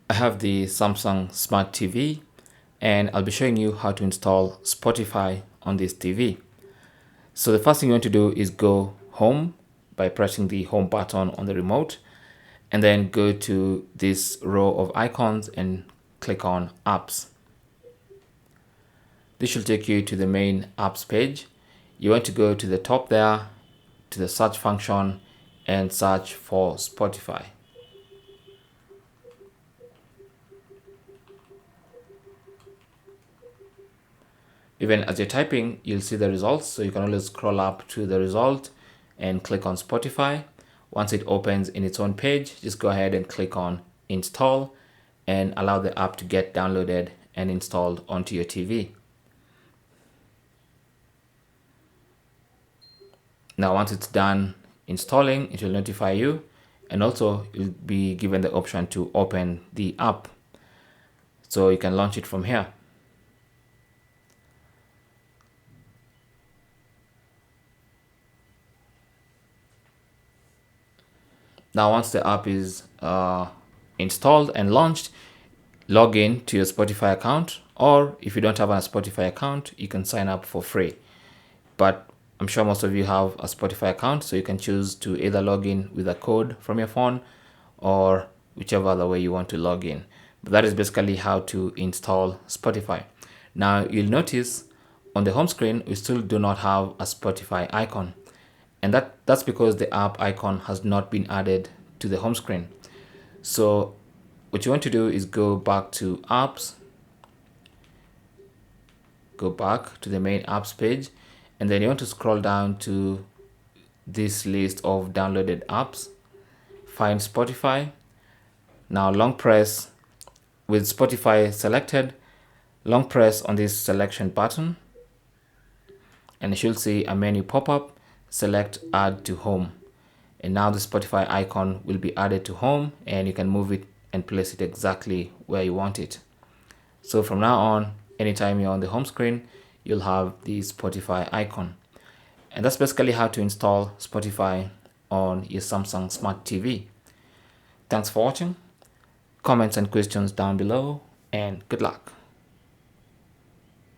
I have the Samsung Smart TV and I'll be showing you how to install Spotify on this TV. So the first thing you want to do is go home by pressing the home button on the remote and then go to this row of icons and click on apps. This should take you to the main apps page. You want to go to the top there to the search function and search for Spotify. Even as you're typing, you'll see the results, so you can always scroll up to the result and click on Spotify. Once it opens in its own page, just go ahead and click on install and allow the app to get downloaded and installed onto your TV. Now once it's done installing, it will notify you, and also you'll be given the option to open the app, so you can launch it from here. Now once the app is installed and launched, log in to your Spotify account, or if you don't have a Spotify account, you can sign up for free. But I'm sure most of you have a Spotify account, so you can choose to either log in with a code from your phone or whichever other way you want to log in. But that is basically how to install Spotify. Now you'll notice on the home screen, we still do not have a Spotify icon. And that's because the app icon has not been added to the home screen. So what you want to do is go back to apps, go back to the main apps page, and then you want to scroll down to this list of downloaded apps, find Spotify. Now long press, with Spotify selected, long press on this selection button and you should see a menu pop up. Select add to home, and now the Spotify icon will be added to home and you can move it and place it exactly where you want it. So from now on, anytime you're on the home screen, you'll have the Spotify icon. And that's basically how to install Spotify on your Samsung Smart TV. Thanks for watching. Comments and questions down below, and good luck.